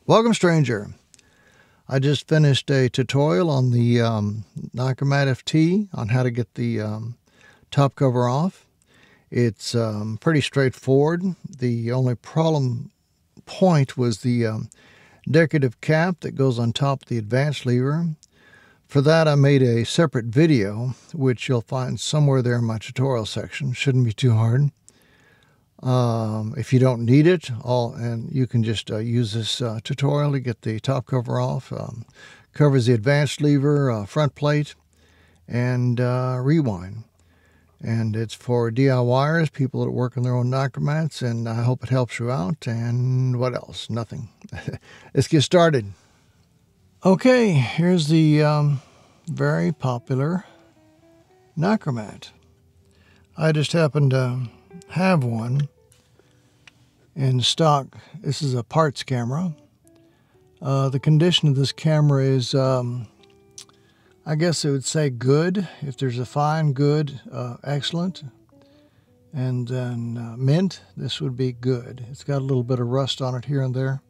Welcome, stranger. I just finished a tutorial on the Nikkormat FT on how to get the top cover off. It's pretty straightforward. The only problem point was the decorative cap that goes on top of the advanced lever. For that, I made a separate video, which you'll find somewhere there in my tutorial section. Shouldn't be too hard. If you don't need it, and you can just use this tutorial to get the top cover off. Covers the advanced lever, front plate, and rewind. And it's for DIYers, people that work on their own Nikkormats, and I hope it helps you out. And what else? Nothing. Let's get started. Okay, here's the very popular Nikkormat. I just happened to have one in stock. This is a parts camera. The condition of this camera is, I guess I would say good. If there's a fine, good, excellent, and then mint, this would be good. It's got a little bit of rust on it here and there.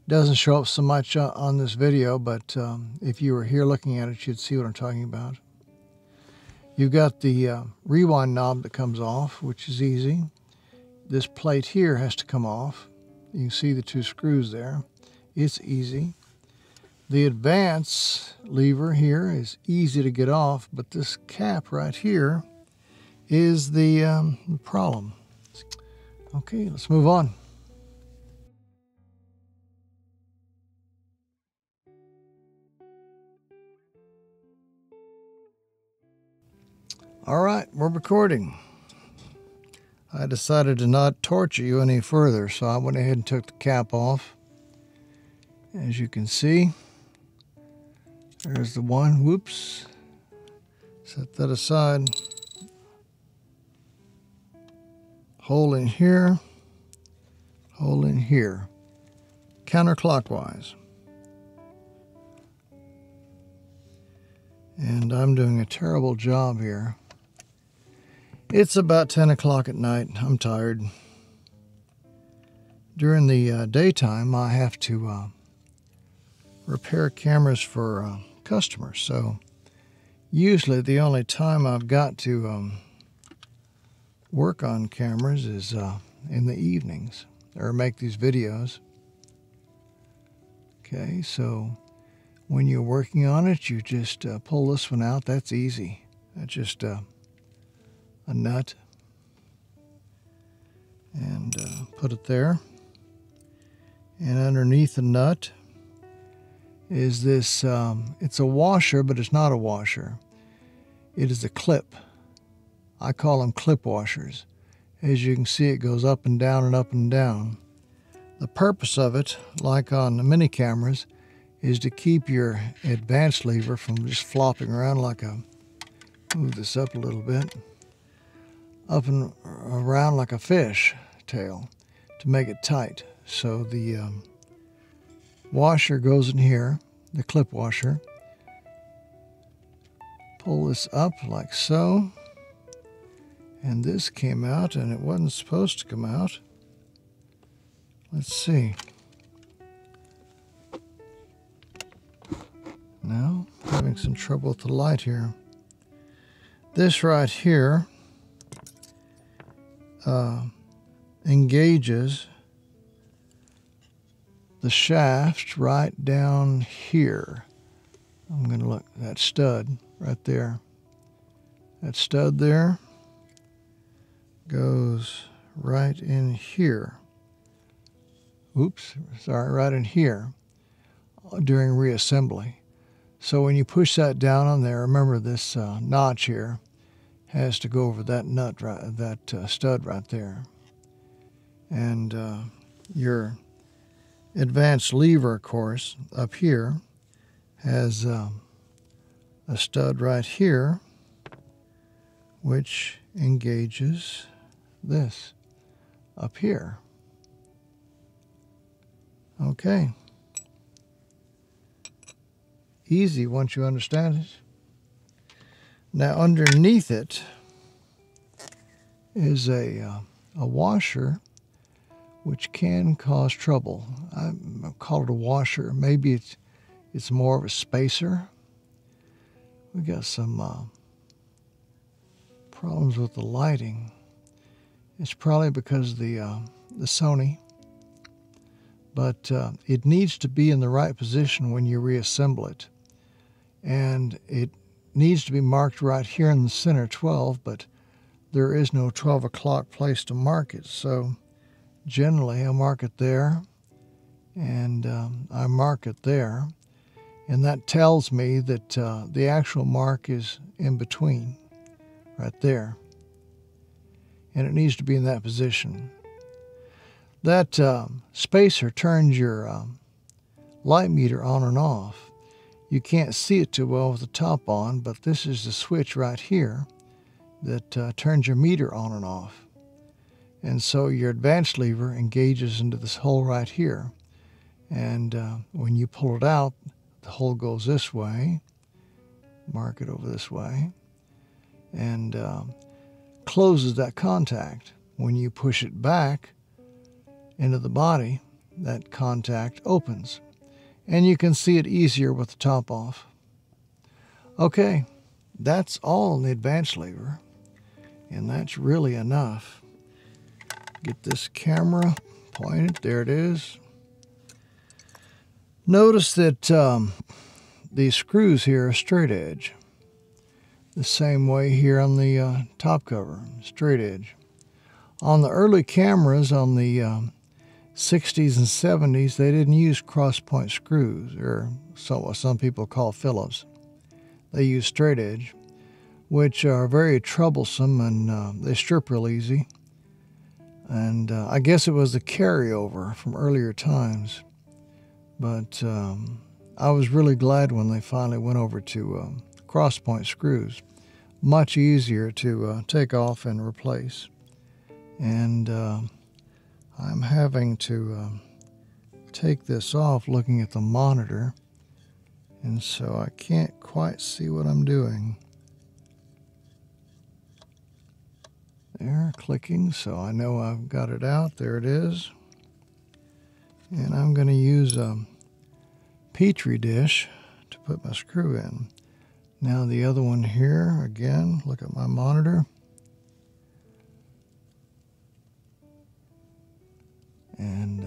Doesn't show up so much on this video, but if you were here looking at it, you'd see what I'm talking about. You've got the rewind knob that comes off, which is easy. This plate here has to come off. You can see the two screws there. It's easy. The advance lever here is easy to get off, but this cap right here is the problem. Okay, let's move on. All right, we're recording. I decided to not torture you any further, so I went ahead and took the cap off. As you can see, there's the one. Whoops. Set that aside. Hole in here. Hole in here. Counterclockwise. And I'm doing a terrible job here. It's about 10 o'clock at night. I'm tired. During the daytime, I have to repair cameras for customers. So usually the only time I've got to work on cameras is in the evenings or make these videos. Okay, so when you're working on it, you just pull this one out. That's easy. That's just a nut, and put it there. And underneath the nut is this, it's a washer, but it's not a washer. It is a clip. I call them clip washers. As you can see, it goes up and down and up and down. The purpose of it, like on the mini cameras, is to keep your advanced lever from just flopping around like a, move this up a little bit, up and around like a fish tail, to make it tight. So the washer goes in here, the clip washer. Pull this up like so, and this came out, and it wasn't supposed to come out. Let's see. Now, having some trouble with the light here. This right here engages the shaft right down here. I'm going to look at that stud right there. That stud there goes right in here. Oops, sorry, right in here during reassembly. So when you push that down on there, remember this notch here has to go over that nut, that stud right there. And your advanced lever, of course, up here has a stud right here, which engages this up here. Okay. Easy once you understand it. Now underneath it is a washer which can cause trouble. I call it a washer. Maybe it's more of a spacer. We got some problems with the lighting. It's probably because of the Sony, but it needs to be in the right position when you reassemble it. And it needs to be marked right here in the center 12, but there is no 12 o'clock place to mark it. So generally I mark it there, and I mark it there, and that tells me that the actual mark is in between, right there. And it needs to be in that position. That spacer turns your light meter on and off. You can't see it too well with the top on, but this is the switch right here that turns your meter on and off. And so your advance lever engages into this hole right here. And when you pull it out, the hole goes this way. Mark it over this way. And closes that contact. When you push it back into the body, that contact opens. And you can see it easier with the top off. Okay, that's all in the advance lever. And that's really enough. Get this camera pointed. There it is. Notice that these screws here are straight edge. The same way here on the top cover, straight edge. On the early cameras, on the 60s and 70s, they didn't use cross-point screws, or what some people call Phillips. They used straight edge, which are very troublesome, and they strip real easy. And I guess it was a carryover from earlier times. But I was really glad when they finally went over to cross-point screws. Much easier to take off and replace. And I'm having to take this off looking at the monitor, and so I can't quite see what I'm doing. There, clicking, so I know I've got it out. There it is. And I'm going to use a Petri dish to put my screw in. Now the other one here, again, look at my monitor. And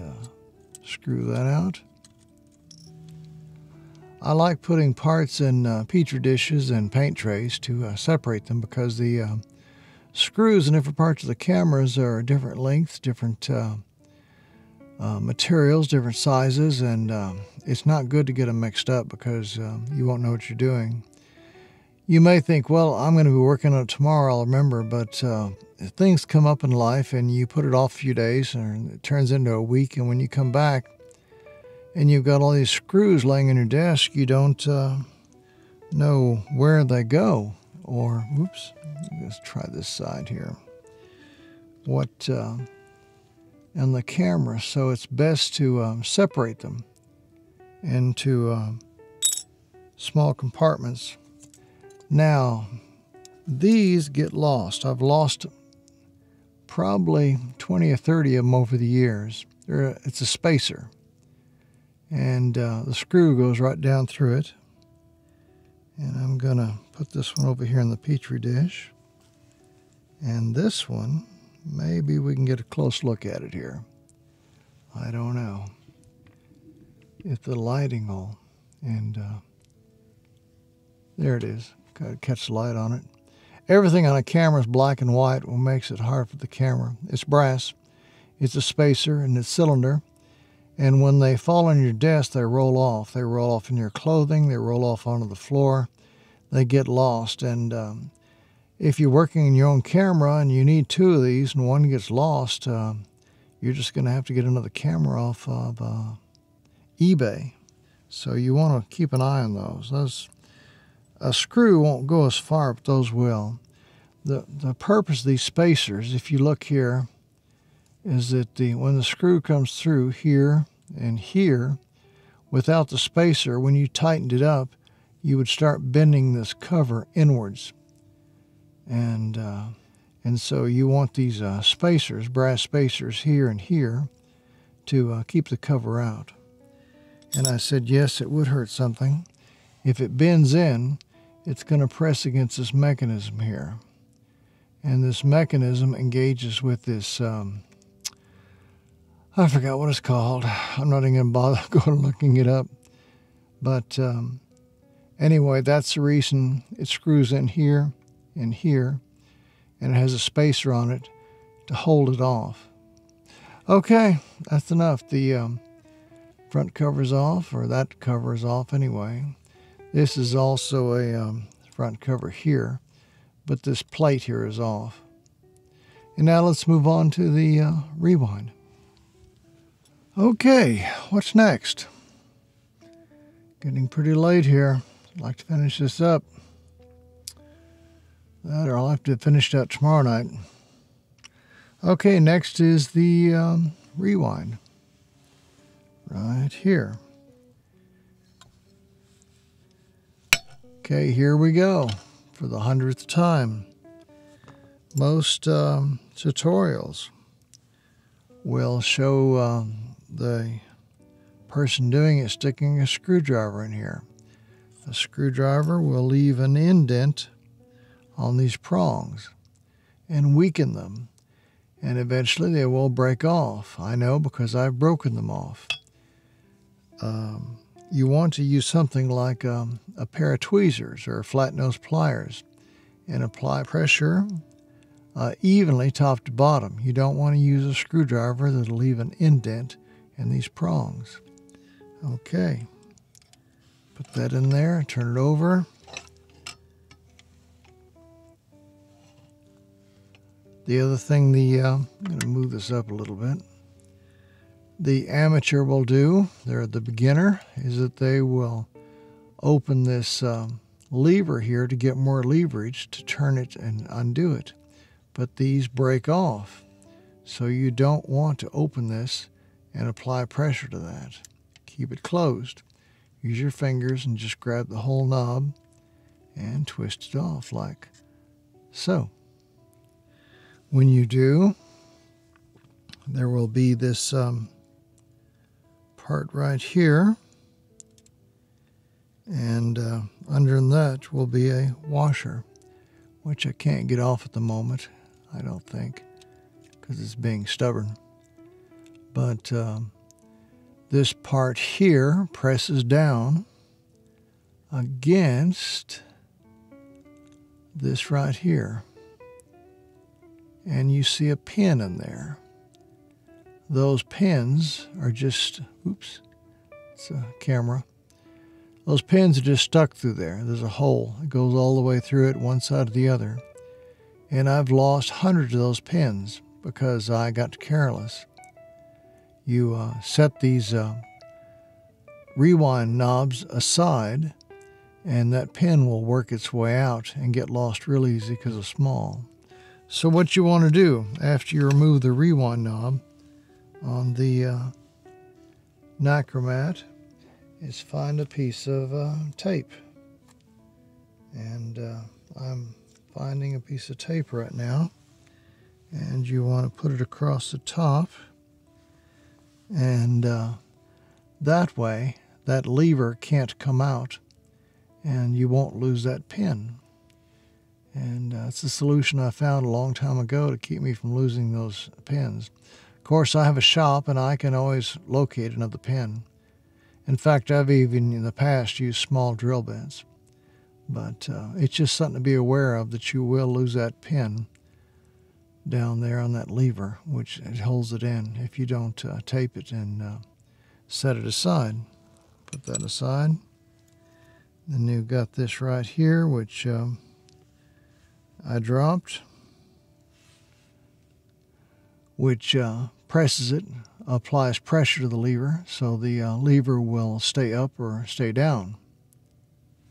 screw that out. I like putting parts in Petri dishes and paint trays to separate them, because the screws in different parts of the cameras are different lengths, different materials, different sizes, and it's not good to get them mixed up, because you won't know what you're doing. You may think, well, I'm going to be working on it tomorrow, I'll remember, but things come up in life and you put it off a few days and it turns into a week, and when you come back and you've got all these screws laying on your desk, you don't know where they go. Or, whoops, let's try this side here. What, and the camera, so it's best to separate them into small compartments. Now, these get lost. I've lost probably 20 or 30 of them over the years. It's a spacer, and the screw goes right down through it. And I'm going to put this one over here in the Petri dish. And this one, maybe we can get a close look at it here. I don't know if the lighting will, and there it is. Got to catch the light on it. Everything on a camera is black and white, what makes it hard for the camera. It's brass. It's a spacer and it's cylinder. And when they fall on your desk, they roll off. They roll off in your clothing. They roll off onto the floor. They get lost. And if you're working in your own camera and you need two of these and one gets lost, you're just going to have to get another camera off of eBay. So you want to keep an eye on those. A screw won't go as far, but those will. The purpose of these spacers, if you look here, is that when the screw comes through here and here, without the spacer, when you tightened it up, you would start bending this cover inwards. And so you want these spacers, brass spacers here and here, to keep the cover out. And I said, yes, it would hurt something. If it bends in, it's going to press against this mechanism here. And this mechanism engages with this, I forgot what it's called. I'm not even going to bother going looking it up. But anyway, that's the reason it screws in here and here, and it has a spacer on it to hold it off. Okay, that's enough. The front cover's off, or that cover is off anyway. This is also a front cover here, but this plate here is off. And now let's move on to the rewind. Okay, what's next? Getting pretty late here. I'd like to finish this up. That, or I'll have to finish that tomorrow night. Okay, next is the rewind. Right here. Okay, here we go for the 100th time. Most tutorials will show the person doing it sticking a screwdriver in here. A screwdriver will leave an indent on these prongs and weaken them, and eventually they will break off. I know because I've broken them off. You want to use something like a pair of tweezers or flat nose pliers and apply pressure evenly top to bottom. You don't want to use a screwdriver that'll leave an indent in these prongs. Okay, put that in there, turn it over. The other thing, I'm going to move this up a little bit. The amateur will do, they're the beginner, is that they will open this lever here to get more leverage to turn it and undo it. But these break off, so you don't want to open this and apply pressure to that. Keep it closed. Use your fingers and just grab the whole knob and twist it off like so. When you do, there will be this part right here, and under that will be a washer, which I can't get off at the moment, I don't think, because it's being stubborn. But this part here presses down against this right here, and you see a pin in there. Those pins are just, oops, it's a camera. Those pins are just stuck through there. There's a hole. It goes all the way through it, one side to the other. And I've lost hundreds of those pins because I got careless. You set these rewind knobs aside, and that pin will work its way out and get lost real easy because it's small. So what you want to do after you remove the rewind knob on the Nikkormat is find a piece of tape. And I'm finding a piece of tape right now. And you want to put it across the top. And that way, that lever can't come out and you won't lose that pin. And it's a solution I found a long time ago to keep me from losing those pins. Of course, I have a shop and I can always locate another pin. In fact, I've even in the past used small drill bits. But it's just something to be aware of, that you will lose that pin down there on that lever, which it holds it in if you don't tape it and set it aside. Put that aside. Then you've got this right here, which I dropped, which presses it, applies pressure to the lever, so the lever will stay up or stay down.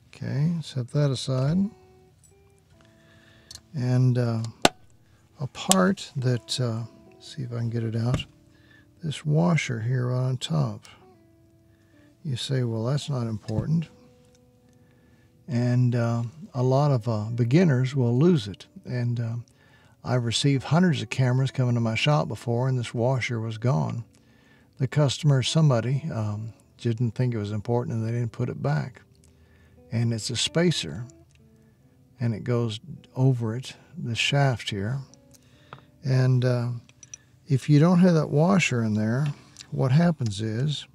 Okay, set that aside. And a part that, see if I can get it out, this washer here on top. You say, well, that's not important. And a lot of beginners will lose it. And I've received hundreds of cameras coming to my shop before, and this washer was gone. the customer, somebody, didn't think it was important and they didn't put it back. And it's a spacer, and it goes over it, the shaft here. And if you don't have that washer in there, what happens is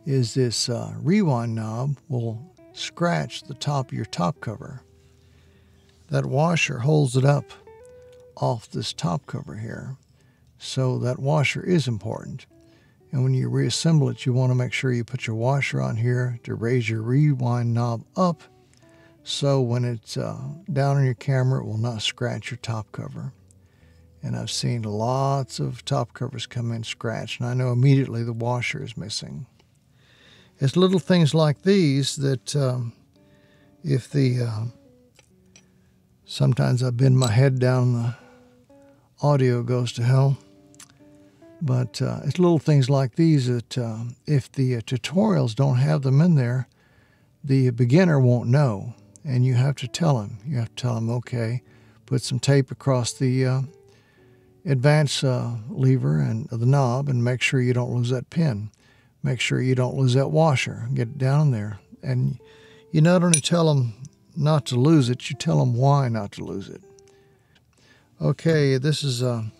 this rewind knob will scratch the top of your top cover. That washer holds it up off this top cover here. So that washer is important. And when you reassemble it, you want to make sure you put your washer on here to raise your rewind knob up, so when it's down on your camera, it will not scratch your top cover. And I've seen lots of top covers come in scratched, and I know immediately the washer is missing. It's little things like these that if the sometimes I bend my head down, the audio goes to hell. But it's little things like these that if the tutorials don't have them in there, the beginner won't know. And you have to tell him. You have to tell him, okay, put some tape across the advance lever and the knob, and make sure you don't lose that pin. Make sure you don't lose that washer. Get it down there. And you not only tell them not to lose it, you tell them why not to lose it. Okay, this is a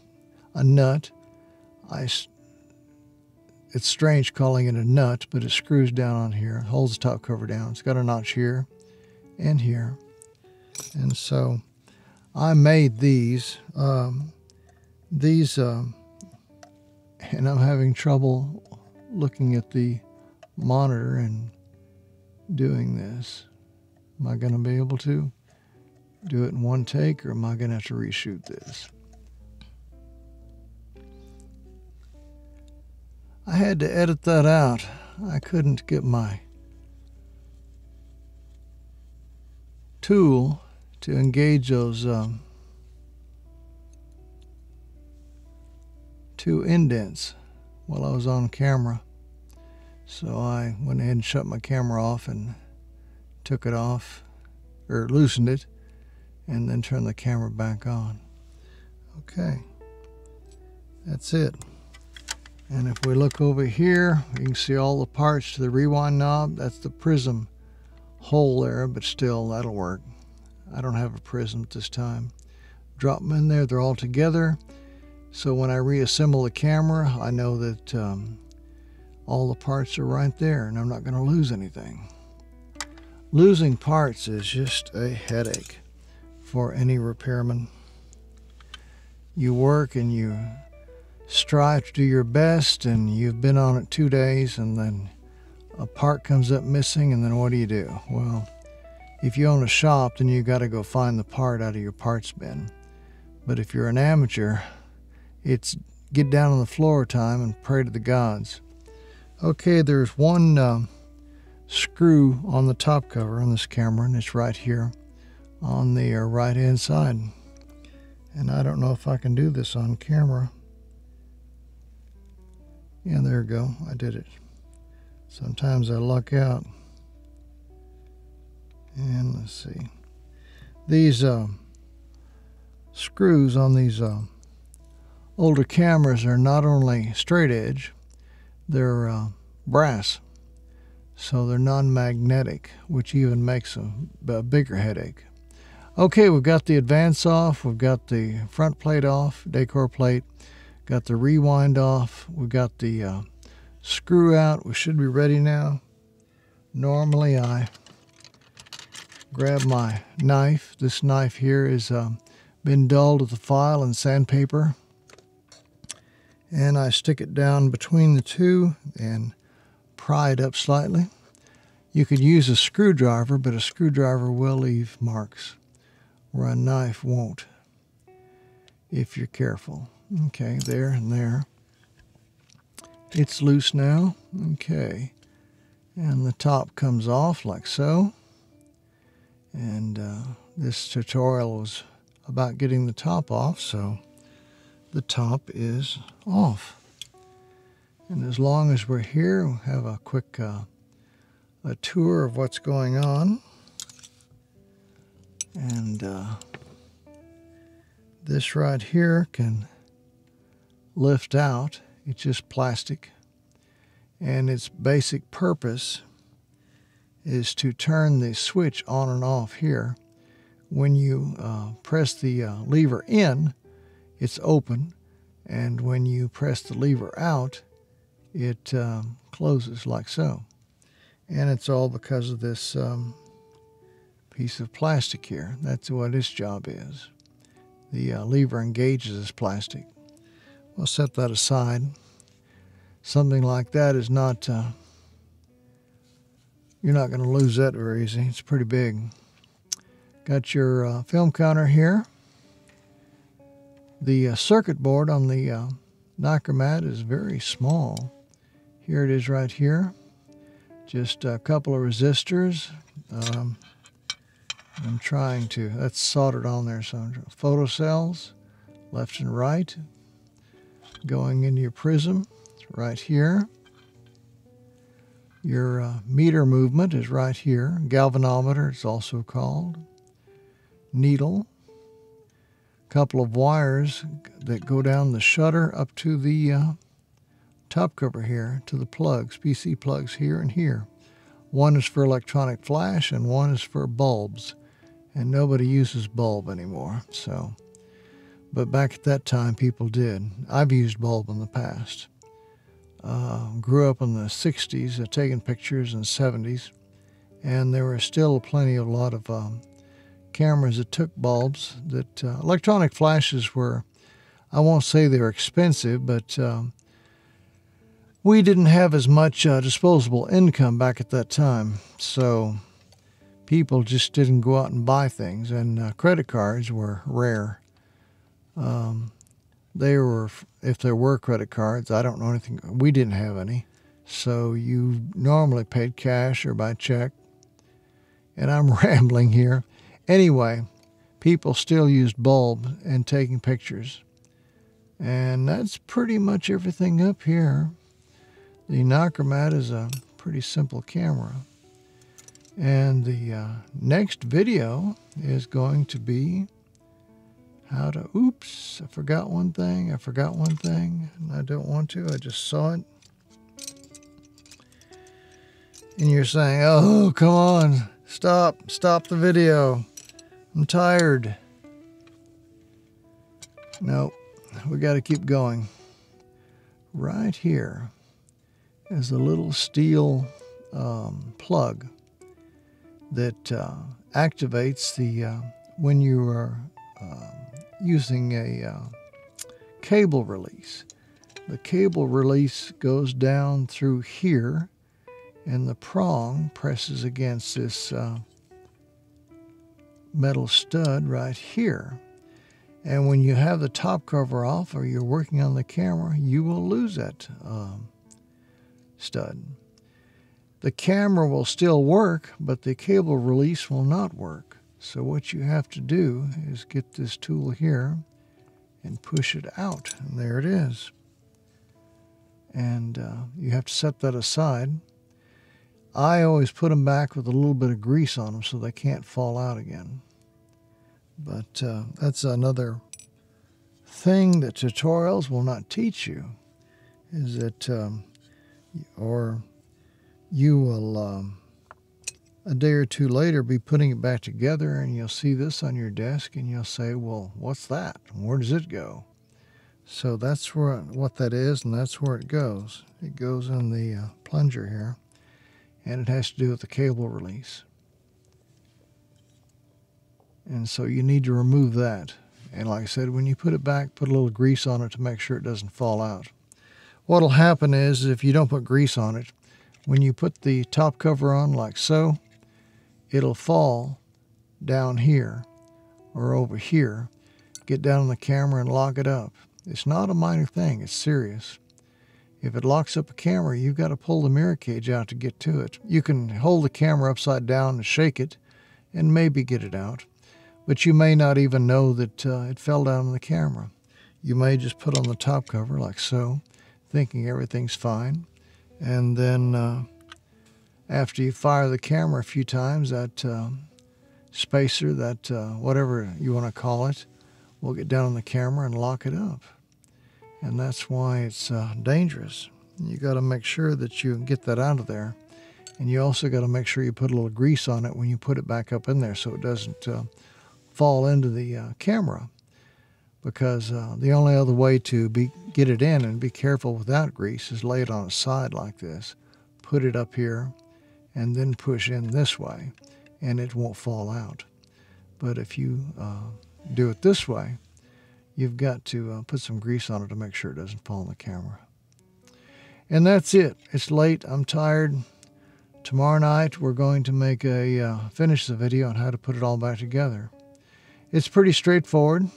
nut. It's strange calling it a nut, but it screws down on here, holds the top cover down. It's got a notch here and here. And so I made these. And I'm having trouble looking at the monitor and doing this. Am I going to be able to do it in one take, or am I going to have to reshoot this? I had to edit that out. I couldn't get my tool to engage those two indents while I was on camera. So I went ahead and shut my camera off and took it off, or loosened it, and then turned the camera back on. Okay, that's it. And if we look over here, you can see all the parts to the rewind knob. That's the prism hole there, but still, that'll work. I don't have a prism at this time. Drop them in there, they're all together. So when I reassemble the camera, I know that all the parts are right there, and I'm not going to lose anything. Losing parts is just a headache for any repairman. You work and you strive to do your best, and you've been on it 2 days, and then a part comes up missing, and then what do? Well, if you own a shop, then you got to go find the part out of your parts bin. But if you're an amateur, it's get down on the floor time and pray to the gods. Okay, there's one screw on the top cover on this camera, and it's right here on the right hand side. And I don't know if I can do this on camera. Yeah, there we go. I did it. Sometimes I luck out. And let's see. These screws on these older cameras are not only straight edge, they're brass. So they're non-magnetic, which even makes a bigger headache. Okay, we've got the advance off. We've got the front plate off, decor plate. Got the rewind off. We've got the screw out. We should be ready now. Normally I grab my knife. This knife here has been dulled with the file and sandpaper. And I stick it down between the two and pry it up slightly. You could use a screwdriver, but a screwdriver will leave marks where a knife won't, if you're careful. Okay, there and there. It's loose now. Okay. And the top comes off like so. And this tutorial was about getting the top off, so the top is off. And as long as we're here, we'll have a quick a tour of what's going on. And this right here can lift out It's just plastic. And its basic purpose is to turn the switch on and off here. When you press the lever in, it's open. And when you press the lever out, it closes like so. And it's all because of this piece of plastic here. That's what its job is. The lever engages this plastic. We'll set that aside. Something like that is not, you're not going to lose that very easy. It's pretty big. Got your film counter here. The circuit board on the Nikkormat is very small. Here it is right here. Just a couple of resistors. I'm trying to, that's soldered on there. So photocells, left and right. Going into your prism, it's right here. Your meter movement is right here. Galvanometer, it's also called. Needle. Couple of wires that go down the shutter up to the top cover here, to the plugs, PC plugs here and here. One is for electronic flash and one is for bulbs. And nobody uses bulb anymore, so. But back at that time, people did. I've used bulb in the past. Grew up in the 60s, taking pictures in the 70s, and there were still a lot of cameras that took bulbs. That electronic flashes were, I won't say they were expensive, but we didn't have as much disposable income back at that time, so people just didn't go out and buy things, and credit cards were rare. They were, if there were credit cards, I don't know anything. We didn't have any. So you normally paid cash or by check. And I'm rambling here. Anyway, people still used bulb in taking pictures. And that's pretty much everything up here. The Nikkormat is a pretty simple camera. And the next video is going to be how to, oops, I forgot one thing. I don't want to, I just saw it. And you're saying, oh, come on, stop the video. I'm tired. Nope, we got to keep going. Right here is a little steel plug that activates the, when you are using a cable release. The cable release goes down through here, and the prong presses against this metal stud right here. And when you have the top cover off or you're working on the camera, you will lose that stud. The camera will still work, but the cable release will not work. So what you have to do is get this tool here and push it out. And there it is. And you have to set that aside. I always put them back with a little bit of grease on them so they can't fall out again. But that's another thing that tutorials will not teach you, is that, or you will, a day or two later, be putting it back together, and you'll see this on your desk, and you'll say, well, what's that? Where does it go? So that's what that is, and that's where it goes. It goes in the plunger here, and it has to do with the cable release. And so you need to remove that. And like I said, when you put it back, put a little grease on it to make sure it doesn't fall out. What'll happen is, if you don't put grease on it, when you put the top cover on like so, it'll fall down here or over here. Get down on the camera and lock it up. It's not a minor thing, it's serious. If it locks up a camera, you've got to pull the mirror cage out to get to it. You can hold the camera upside down and shake it and maybe get it out, but you may not even know that it fell down on the camera. You may just put on the top cover like so, thinking everything's fine, and then after you fire the camera a few times, that spacer, that whatever you want to call it, will get down on the camera and lock it up. and that's why it's dangerous. You got to make sure that you get that out of there, and you also got to make sure you put a little grease on it when you put it back up in there so it doesn't fall into the camera, because the only other way to get it in and be careful without grease is lay it on its side like this, put it up here, and then push in this way, and it won't fall out. But if you do it this way, you've got to put some grease on it to make sure it doesn't fall in the camera. And that's it. It's late. I'm tired. Tomorrow night we're going to finish the video on how to put it all back together. It's pretty straightforward.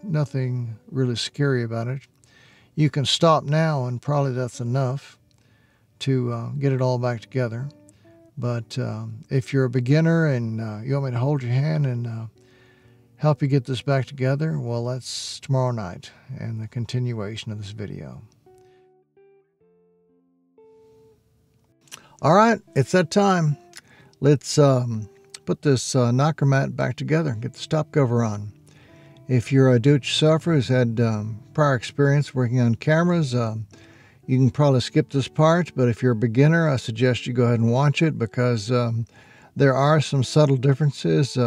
Nothing really scary about it. You can stop now, and probably that's enough to get it all back together. But if you're a beginner and you want me to hold your hand and help you get this back together, well, that's tomorrow night and the continuation of this video. All right, it's that time. Let's put this Nikkormat back together and get the top cover on. If you're a do-it-yourselfer who's had prior experience working on cameras, you can probably skip this part, but if you're a beginner, I suggest you go ahead and watch it, because there are some subtle differences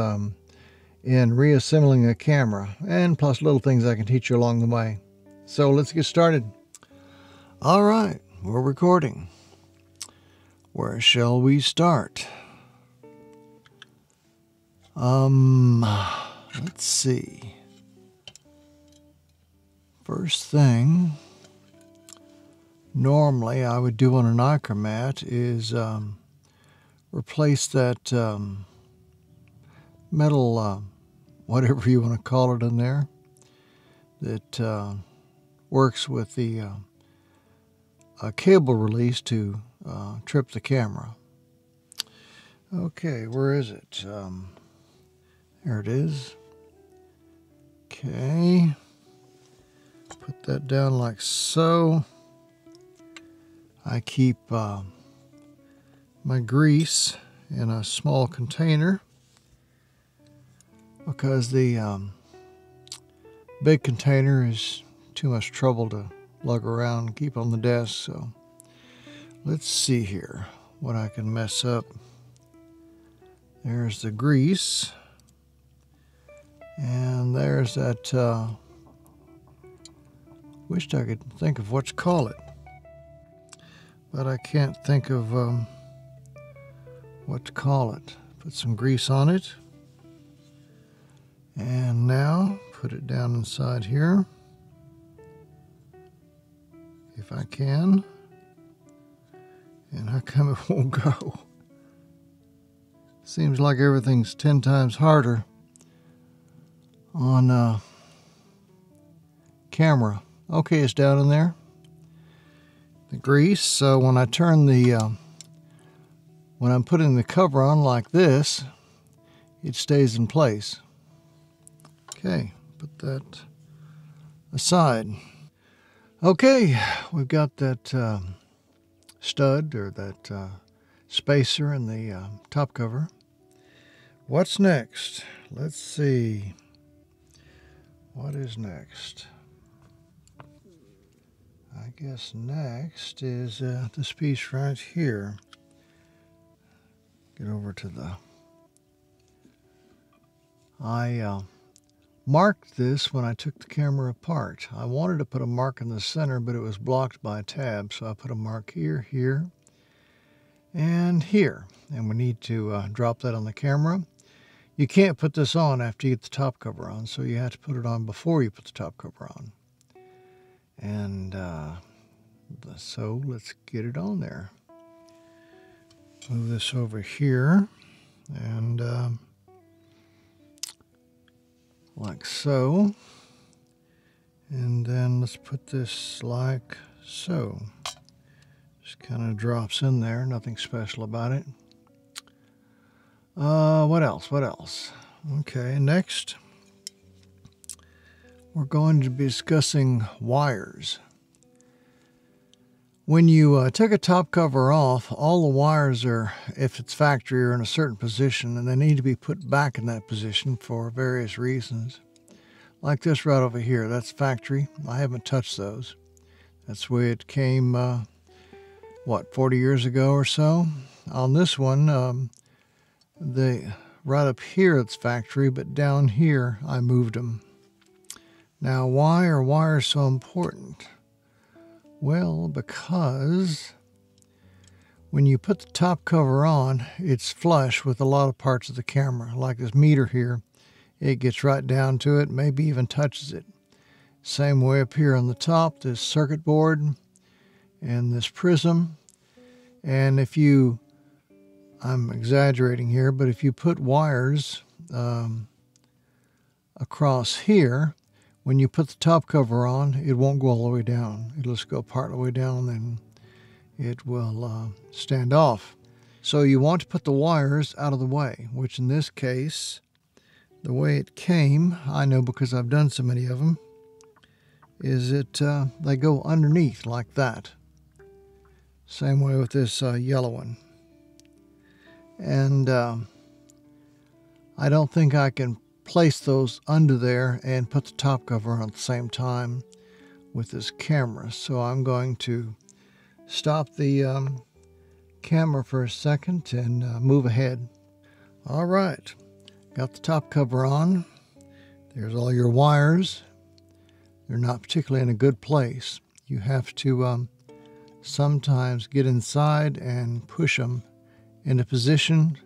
in reassembling a camera, and plus little things I can teach you along the way. So let's get started. All right, we're recording. Where shall we start? Let's see. First thing, normally I would do on a Nikkormat is replace that metal, whatever you want to call it in there, that works with the cable release to trip the camera. Okay, where is it? There it is. Okay, put that down like so. I keep my grease in a small container, because the big container is too much trouble to lug around and keep on the desk. So let's see here what I can mess up. There's the grease, and there's that wished I could think of what to call it, but I can't think of what to call it. Put some grease on it, and now put it down inside here if I can. And how come it won't go? Seems like everything's 10 times harder on camera. Okay, it's down in there, the grease. So when I turn when I'm putting the cover on like this, it stays in place. Okay, put that aside. Okay, we've got that stud, or that spacer in the top cover. What's next? Let's see. What is next? I guess next is this piece right here. Get over to the... I marked this when I took the camera apart. I wanted to put a mark in the center, but it was blocked by a tab, so I put a mark here, here, and here. And we need to drop that on the camera. You can't put this on after you get the top cover on, so you have to put it on before you put the top cover on. And so let's get it on there. Move this over here, and like so. And then let's put this like so. Just kind of drops in there, nothing special about it. What else? What else? Okay, next we're going to be discussing wires. When you take a top cover off, all the wires are, if it's factory, are in a certain position, and they need to be put back in that position for various reasons. like this right over here. That's factory. I haven't touched those. That's the way it came, 40 years ago or so. On this one, right up here it's factory, but down here I moved them. Now, why are wires so important? Well, because when you put the top cover on, it's flush with a lot of parts of the camera. Like this meter here, it gets right down to it, maybe even touches it. Same way up here on the top, this circuit board and this prism. And if you, I'm exaggerating here, but if you put wires across here, when you put the top cover on, it won't go all the way down. It'll just go part of the way down, and it will stand off. So you want to put the wires out of the way, which in this case, the way it came, I know because I've done so many of them, is they go underneath like that. Same way with this yellow one. And I don't think I can place those under there and put the top cover on at the same time with this camera. So I'm going to stop the camera for a second and move ahead. All right, got the top cover on. There's all your wires. They're not particularly in a good place. You have to sometimes get inside and push them into position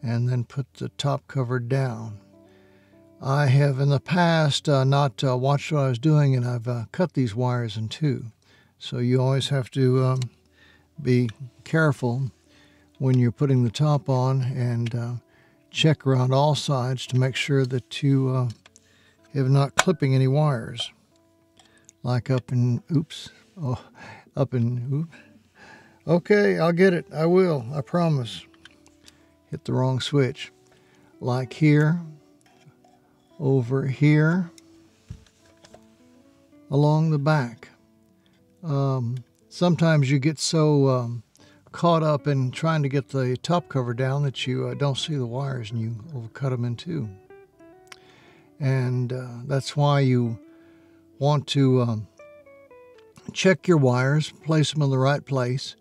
and then put the top cover down. I have in the past not watched what I was doing, and I've cut these wires in two. So you always have to be careful when you're putting the top on and check around all sides to make sure that you have not clipping any wires. Like up in, okay, I'll get it. I will, I promise. Hit the wrong switch. Like here, over here, along the back. Sometimes you get so caught up in trying to get the top cover down that you don't see the wires and you overcut them in two. And that's why you want to check your wires, place them in the right place,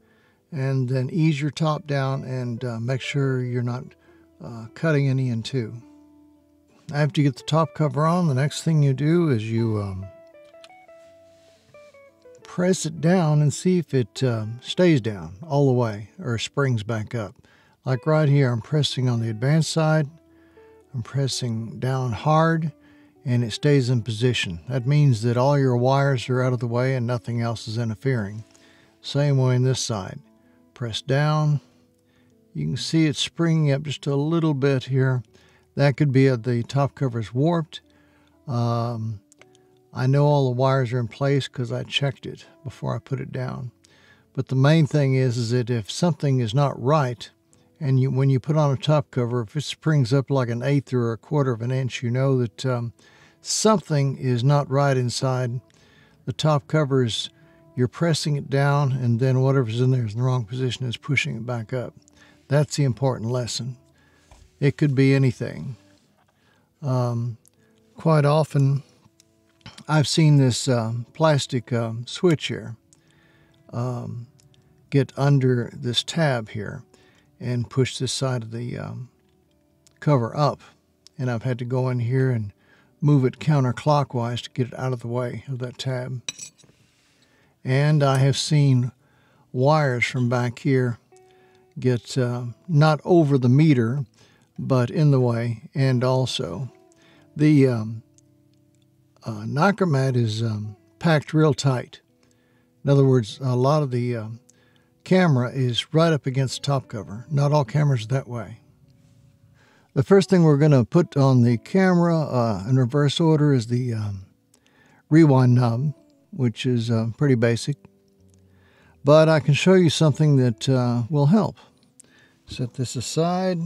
and then ease your top down and make sure you're not cutting any in two. After you get the top cover on, the next thing you do is you press it down and see if it stays down all the way or springs back up. Like right here, I'm pressing on the advanced side. I'm pressing down hard and it stays in position. That means that all your wires are out of the way and nothing else is interfering. Same way on this side. Press down. You can see it springing up just a little bit here. That could be the top cover is warped. I know all the wires are in place because I checked it before I put it down. But the main thing is that if something is not right, and when you put on a top cover, if it springs up like an eighth or a quarter of an inch, you know that something is not right inside. The top cover you're pressing it down, and then whatever's in there is in the wrong position is pushing it back up. That's the important lesson. It could be anything. Quite often, I've seen this plastic switch here get under this tab here and push this side of the cover up. And I've had to go in here and move it counterclockwise to get it out of the way of that tab. And I have seen wires from back here get not over the meter, but in the way. And also, the Nikkormat is packed real tight. In other words, a lot of the camera is right up against the top cover. Not all cameras are that way. The first thing we're going to put on the camera in reverse order is the rewind knob, which is pretty basic. But I can show you something that will help. Set this aside.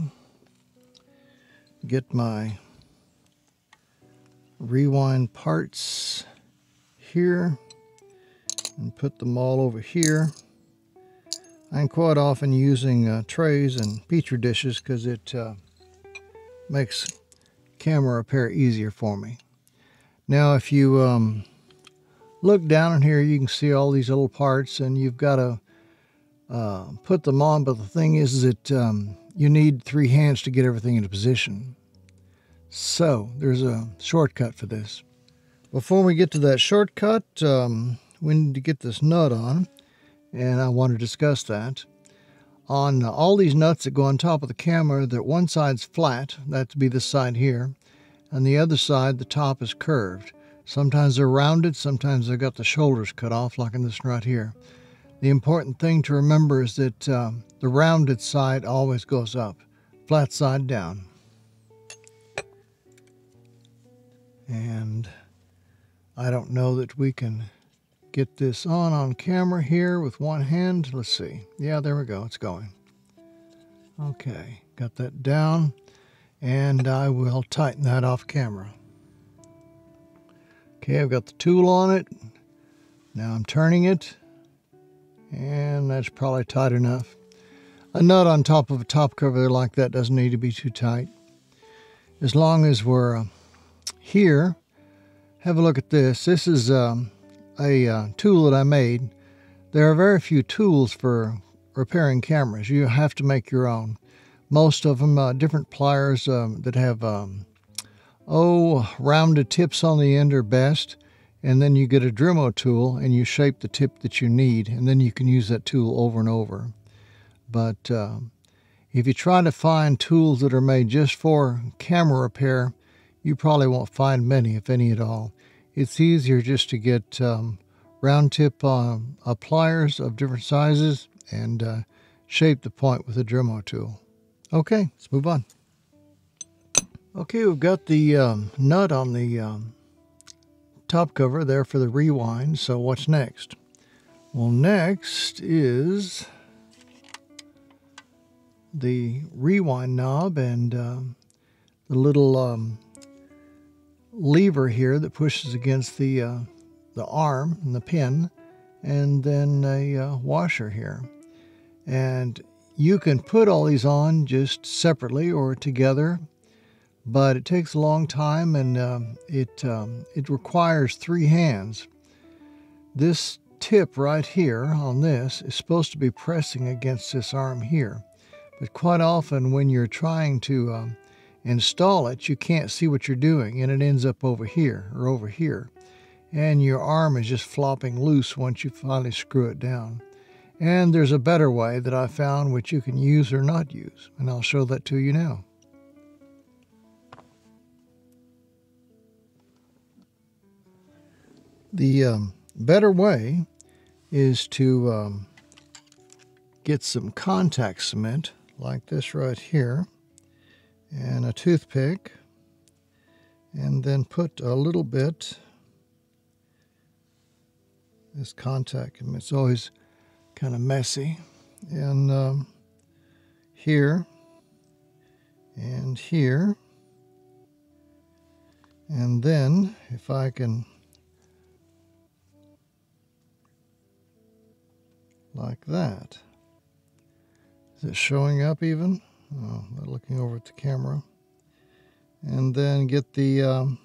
Get my rewind parts here and put them all over here. I'm quite often using trays and petri dishes because it makes camera repair easier for me. Now if you look down in here, you can see all these little parts, and you've got to put them on, but the thing is that you need 3 hands to get everything into position. So there's a shortcut for this. Before we get to that shortcut, we need to get this nut on, and I want to discuss that. On all these nuts that go on top of the camera, that one side's flat, that'd be this side here, and the other side, the top is curved. Sometimes they're rounded, sometimes they've got the shoulders cut off, like in this right here. The important thing to remember is that the rounded side always goes up, flat side down. And I don't know that we can get this on camera here with one hand. Let's see. Yeah, there we go. It's going. Okay, got that down, and I will tighten that off camera. Okay, I've got the tool on it. Now I'm turning it, and that's probably tight enough. A nut on top of a top cover like that doesn't need to be too tight. As long as we're here, have a look at this. This is a tool that I made. There are very few tools for repairing cameras. You have to make your own. Most of them, different pliers that have rounded tips on the end are best. And then you get a Dremel tool and you shape the tip that you need, and then you can use that tool over and over. But if you try to find tools that are made just for camera repair, you probably won't find many, if any at all. It's easier just to get round tip pliers of different sizes and shape the point with a Dremel tool. Okay, let's move on. Okay, we've got the nut on the top cover there for the rewind. So what's next? Well, next is the rewind knob and the little lever here that pushes against the arm and the pin, and then a washer here. And you can put all these on just separately or together, but it takes a long time, and it requires 3 hands. This tip right here on this is supposed to be pressing against this arm here, but quite often when you're trying to install it, you can't see what you're doing, and it ends up over here or over here, and your arm is just flopping loose once you finally screw it down. And there's a better way that I found which you can use or not use, and I'll show that to you now. The better way is to get some contact cement like this right here, and a toothpick, and then put a little bit, this contact, it's always kind of messy, and here, and here, and then if I can, like that. Is it showing up even? Oh, I'm looking over at the camera. And then get the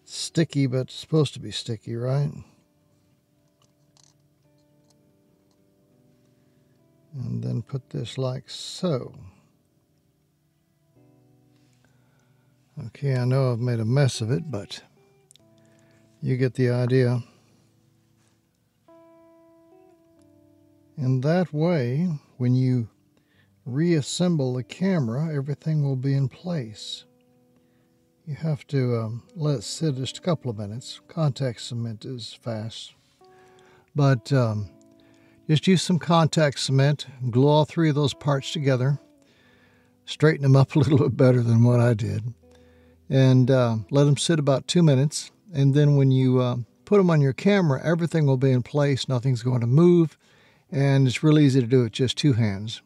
sticky, but it's supposed to be sticky, right? And then put this like so. Okay, I know I've made a mess of it, but you get the idea. And that way, when you reassemble the camera, everything will be in place. You have to let it sit just a couple of minutes. Contact cement is fast. But just use some contact cement, glue all 3 of those parts together, straighten them up a little bit better than what I did, and let them sit about 2 minutes. And then when you put them on your camera, everything will be in place, nothing's going to move, and it's really easy to do with just 2 hands.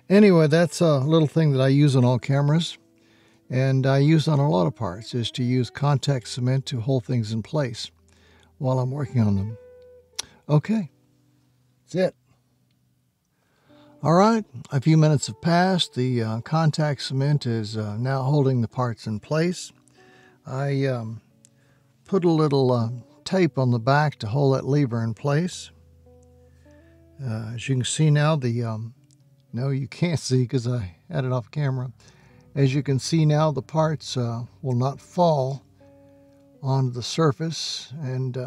Anyway, that's a little thing that I use on all cameras, and I use on a lot of parts, is to use contact cement to hold things in place while I'm working on them. Okay, that's it. All right, a few minutes have passed. The contact cement is now holding the parts in place. I put a little tape on the back to hold that lever in place. As you can see now, no, you can't see because I had it off camera. As you can see now, the parts will not fall onto the surface, and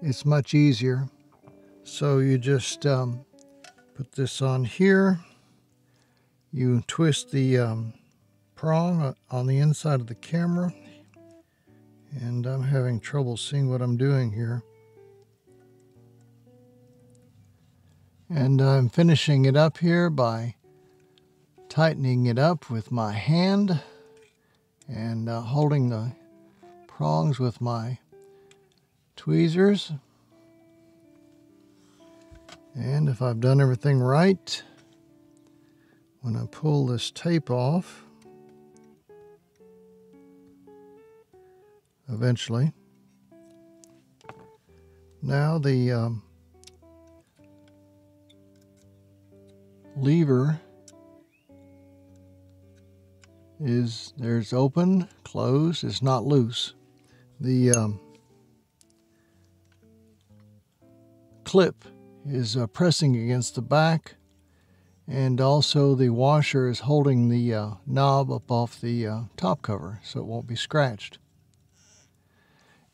it's much easier. So you just put this on here. You twist the prong on the inside of the camera, and I'm having trouble seeing what I'm doing here. And I'm finishing it up here by tightening it up with my hand and holding the prongs with my tweezers. And if I've done everything right, when I pull this tape off, eventually, now the lever there's open, closed, it's not loose. The clip is pressing against the back, and also the washer is holding the knob up off the top cover so it won't be scratched.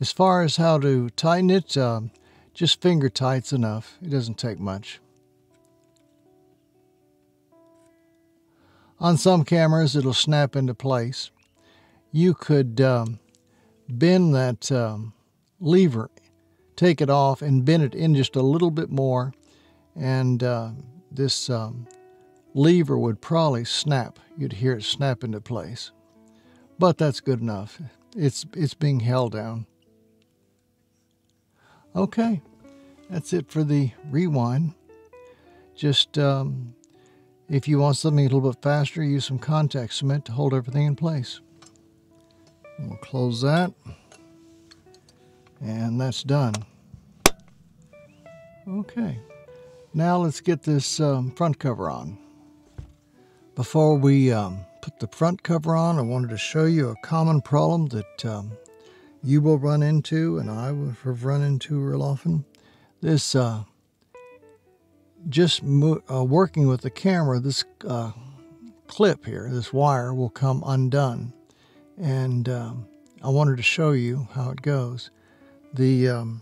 As far as how to tighten it, just finger tight's enough. It doesn't take much. On some cameras, it'll snap into place. You could bend that lever, take it off, and bend it in just a little bit more, and this lever would probably snap. You'd hear it snap into place. But that's good enough. It's being held down. Okay, that's it for the rewind. Just if you want something a little bit faster, use some contact cement to hold everything in place. We'll close that, and that's done. Okay, now let's get this front cover on. Before we put the front cover on, I wanted to show you a common problem that you will run into, and I have run into real often. This working with the camera, this clip here, this wire will come undone, and I wanted to show you how it goes. The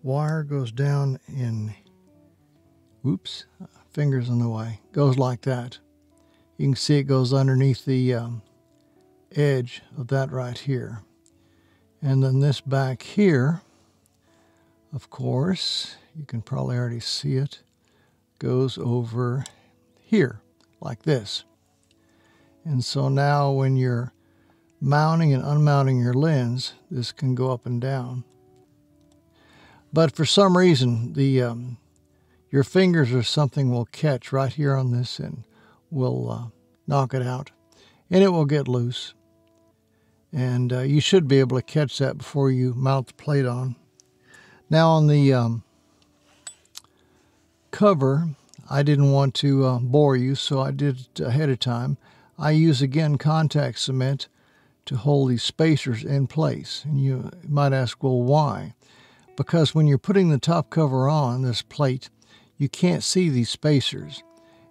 wire goes down in, whoops, fingers in the way, goes like that. You can see it goes underneath the edge of that right here, and then this back here, of course, you can probably already see it, goes over here like this. And so now when you're mounting and unmounting your lens, this can go up and down. But for some reason, your fingers or something will catch right here on this and will knock it out, and it will get loose. And you should be able to catch that before you mount the plate on. Now on the cover, I didn't want to bore you, so I did it ahead of time. I use, again, contact cement to hold these spacers in place. And you might ask, well, why? Because when you're putting the top cover on this plate, you can't see these spacers.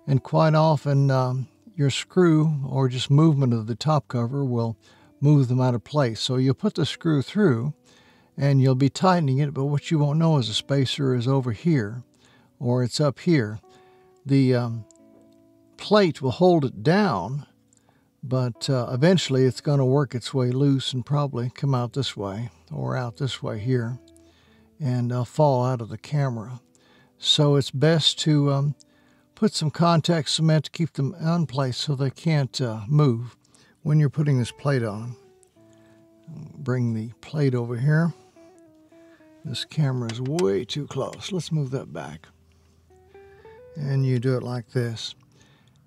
And quite often, your screw or just movement of the top cover will move them out of place. So you'll put the screw through, and you'll be tightening it, but what you won't know is the spacer is over here, or it's up here. The plate will hold it down, but eventually it's going to work its way loose and probably come out this way, or out this way here, and fall out of the camera. So it's best to put some contact cement to keep them in place so they can't move when you're putting this plate on. Bring the plate over here. This camera is way too close. Let's move that back. And you do it like this.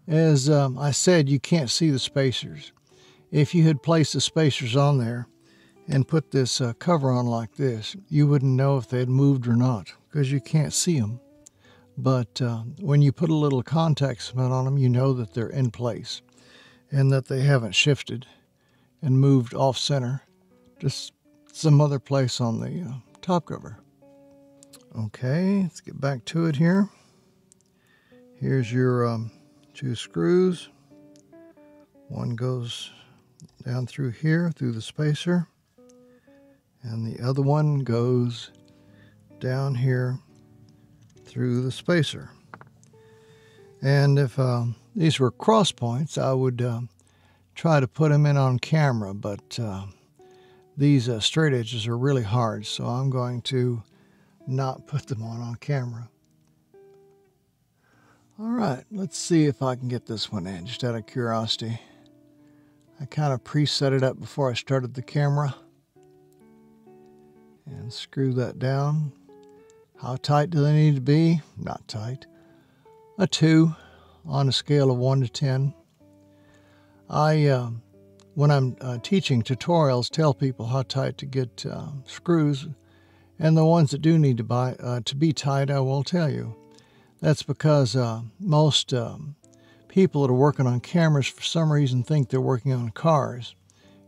As I said, you can't see the spacers. If you had placed the spacers on there and put this cover on like this, you wouldn't know if they had moved or not because you can't see them. But when you put a little contact cement on them, you know that they're in place. and that they haven't shifted and moved off center, just some other place on the top cover. Okay, let's get back to it here. Here's your 2 screws. One goes down through here, through the spacer, and the other one goes down here through the spacer. And if these were cross points, I would try to put them in on camera, but these straight edges are really hard, so I'm going to not put them on camera. All right, let's see if I can get this one in, just out of curiosity. I kind of preset it up before I started the camera. And screw that down. How tight do they need to be? Not tight. A 2 on a scale of 1 to 10. When I'm teaching tutorials, tell people how tight to get screws, and the ones that do need to be tight, I will tell you. That's because most people that are working on cameras for some reason think they're working on cars,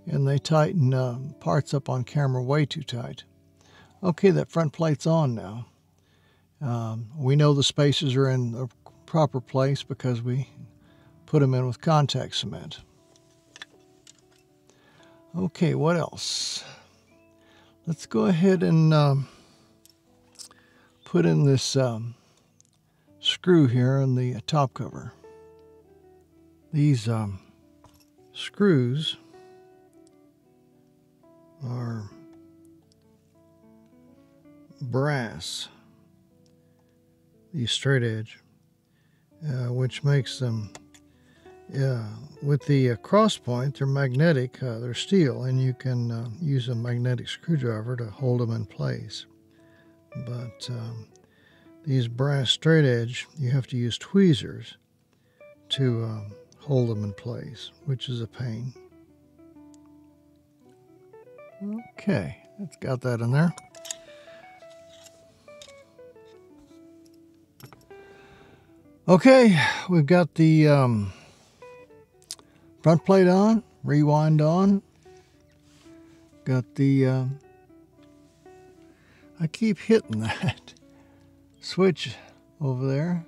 and they tighten parts up on camera way too tight. Okay, that front plate's on now. We know the spaces are in the proper place because we put them in with contact cement. Okay, what else? Let's go ahead and put in this screw here in the top cover. These screws are brass, these straight edge, which makes them, with the cross point, they're magnetic, they're steel, and you can use a magnetic screwdriver to hold them in place. But these brass straight edge, you have to use tweezers to hold them in place, which is a pain. Okay, that's got that in there. Okay, we've got the front plate on, rewind on. Got the, I keep hitting that switch over there.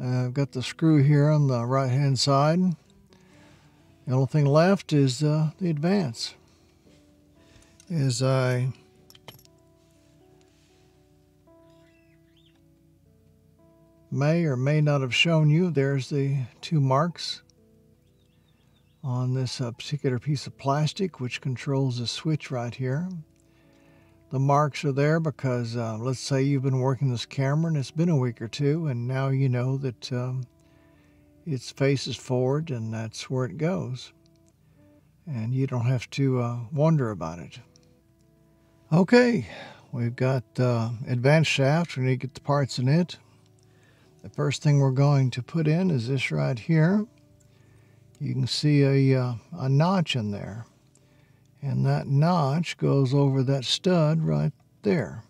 I've got the screw here on the right hand side. The only thing left is the advance. As I may or may not have shown you, there's the 2 marks on this particular piece of plastic, which controls the switch right here. The marks are there because let's say you've been working this camera and it's been a week or 2, and now you know that its faces forward and that's where it goes, and you don't have to wonder about it. Okay, we've got advanced shaft. We need to get the parts in it. The first thing we're going to put in is this right here. You can see a notch in there, and that notch goes over that stud right there.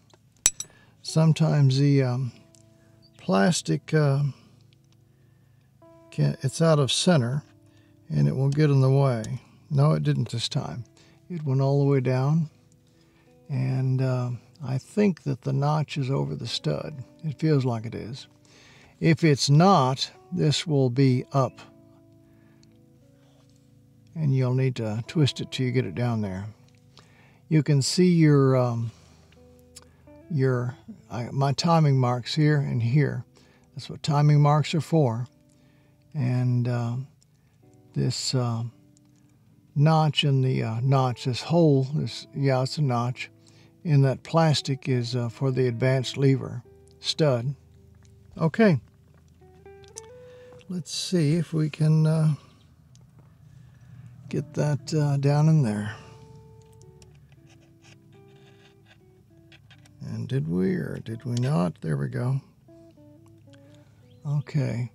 Sometimes the plastic, it's out of center and it will get in the way. No, it didn't this time. It went all the way down, and I think that the notch is over the stud. It feels like it is. If it's not, this will be up, and you'll need to twist it till you get it down there. You can see my timing marks here and here. That's what timing marks are for. And this notch in the this hole, it's a notch in that plastic is for the advanced lever stud. Okay, let's see if we can get that down in there. And did we or did we not? There we go. Okay.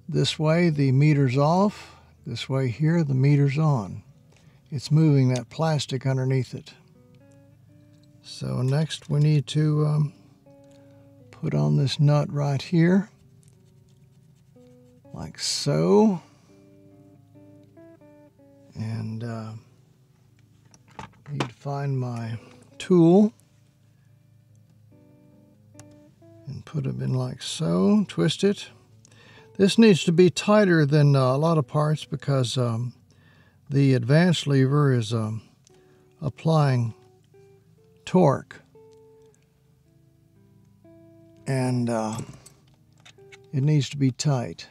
This way the meter's off. This way here the meter's on. It's moving that plastic underneath it. So next we need to put on this nut right here, like so. And need to find my tool and put it in like so, twist it. This needs to be tighter than a lot of parts because the advance lever is applying torque, and it needs to be tight.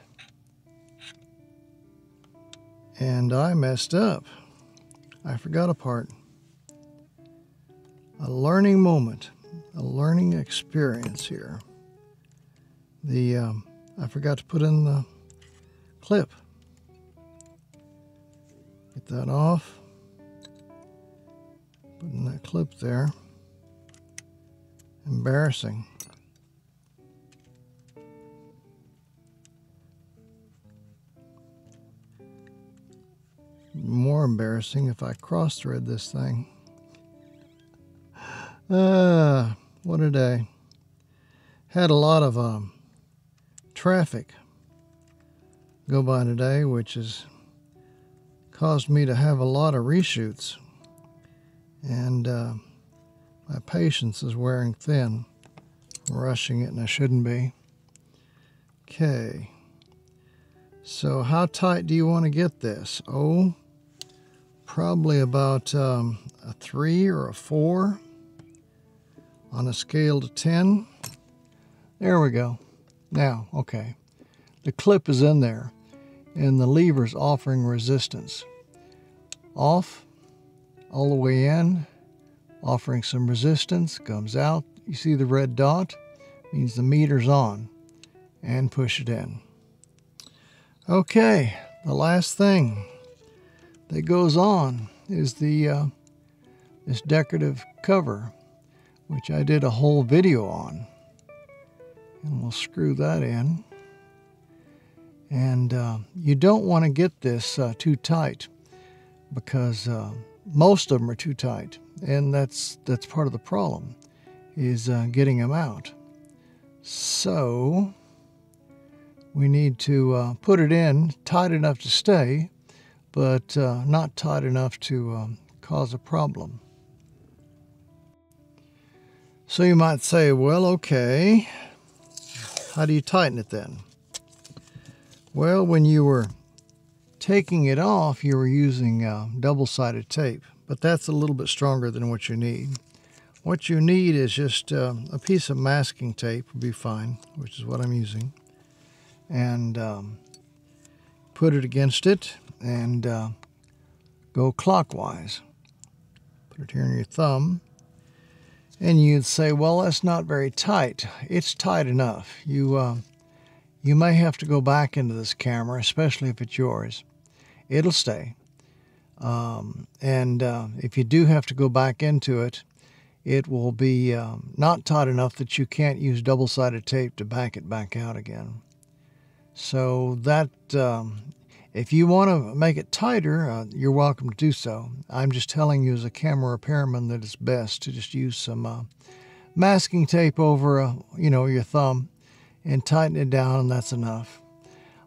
And I messed up. I forgot a part. A learning moment, a learning experience here. I forgot to put in the clip. Get that off. Put in that clip there. Embarrassing. More embarrassing if I cross-thread this thing. What a day. Had a lot of traffic go by today, which has caused me to have a lot of reshoots. And my patience is wearing thin. I'm rushing it, and I shouldn't be. Okay. So how tight do you want to get this? Oh, probably about a 3 or a 4 on a scale to 10. There we go. Now, okay, the clip is in there and the lever's offering resistance. Off, all the way in, offering some resistance, comes out. You see the red dot? Means the meter's on, and push it in. Okay, the last thing that goes on is the this decorative cover, which I did a whole video on. And we'll screw that in. And you don't want to get this too tight, because most of them are too tight, and that's part of the problem, is getting them out. So we need to put it in tight enough to stay, but not tight enough to cause a problem. So you might say, well, okay, how do you tighten it then? Well, when you were taking it off, you were using double-sided tape, but that's a little bit stronger than what you need. What you need is just a piece of masking tape would be fine, which is what I'm using. And put it against it and go clockwise. Put it here in your thumb. And you'd say, well, that's not very tight. It's tight enough. You may have to go back into this camera, especially if it's yours. It'll stay. If you do have to go back into it, it will be not tight enough that you can't use double-sided tape to back it back out again. So that, if you want to make it tighter, you're welcome to do so. I'm just telling you as a camera repairman that it's best to just use some masking tape over, your thumb and tighten it down, and that's enough.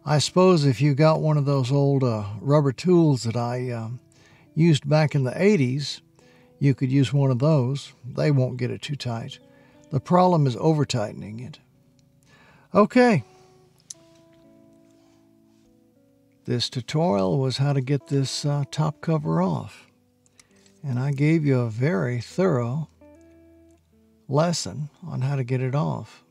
I suppose if you got one of those old rubber tools that I used back in the 80s, you could use one of those. They won't get it too tight. The problem is over-tightening it. Okay. This tutorial was how to get this top cover off. And I gave you a very thorough lesson on how to get it off.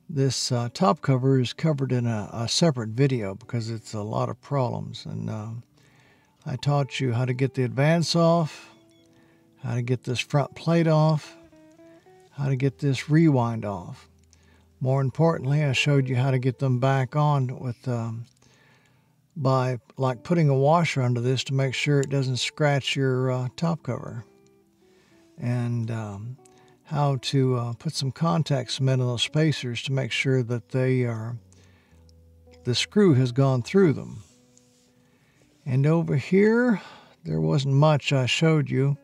This top cover is covered in a separate video because it's a lot of problems. And I taught you how to get the advance off, how to get this front plate off, how to get this rewind off. More importantly, I showed you how to get them back on with by like putting a washer under this to make sure it doesn't scratch your top cover, and how to put some contact cement in those spacers to make sure that the screw has gone through them. And over here, there wasn't much I showed you,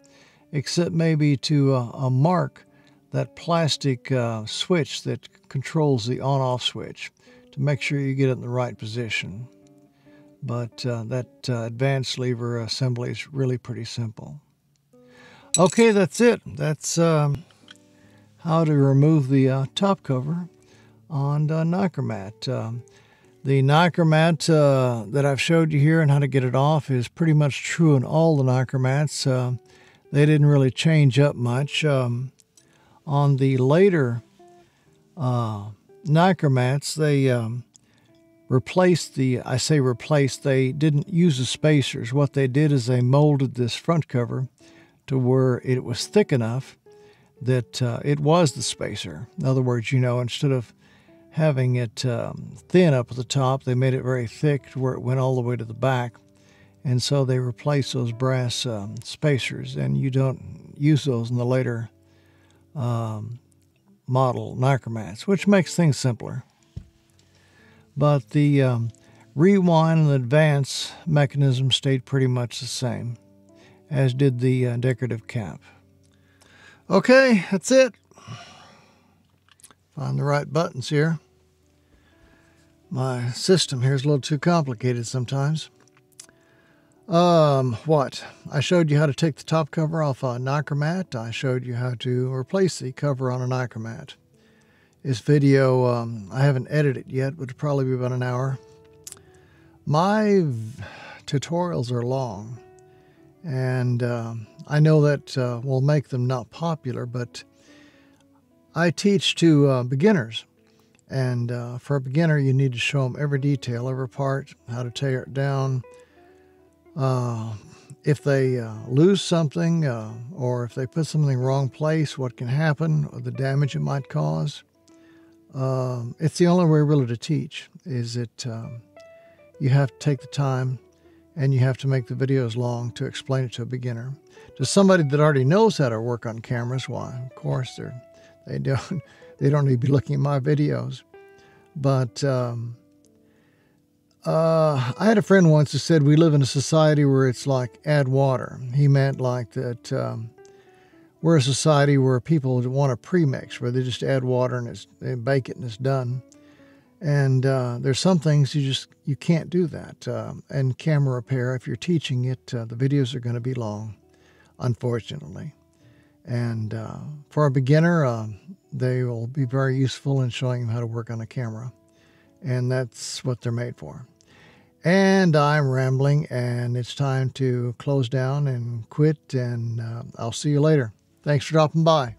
except maybe to mark that plastic switch that controls the on-off switch to make sure you get it in the right position. But that advanced lever assembly is really pretty simple. Okay, that's it. That's how to remove the top cover on Nikkormat. The Nikkormat that I've showed you here and how to get it off is pretty much true in all the Nikkormats. They didn't really change up much. On the later Nikkormats, they replaced I say replaced, they didn't use the spacers. What they did is they molded this front cover to where it was thick enough that it was the spacer. In other words, instead of having it thin up at the top, they made it very thick to where it went all the way to the back. And so they replaced those brass spacers, and you don't use those in the later model Nikkormats, which makes things simpler. But the rewind and advance mechanism stayed pretty much the same, as did the decorative cap. Okay, that's it. Find the right buttons here. My system here is a little too complicated sometimes. What? I showed you how to take the top cover off a Nikkormat. I showed you how to replace the cover on a Nikkormat. This video, I haven't edited it yet, but it'll probably be about an hour. My tutorials are long, and I know that will make them not popular, but I teach to beginners. And for a beginner, you need to show them every detail, every part, how to tear it down. If they lose something or if they put something in the wrong place, what can happen, or the damage it might cause. It's the only way really to teach, is that you have to take the time and you have to make the videos long to explain it to a beginner. To somebody that already knows how to work on cameras, why, of course, they don't need to be looking at my videos. But I had a friend once who said we live in a society where it's like add water. He meant like that we're a society where people want a premix, where they just add water and they bake it and it's done. And there's some things you can't do that. And camera repair, if you're teaching it, the videos are going to be long, unfortunately. And for a beginner, they will be very useful in showing them how to work on a camera. And that's what they're made for. And I'm rambling, and it's time to close down and quit, and I'll see you later. Thanks for dropping by.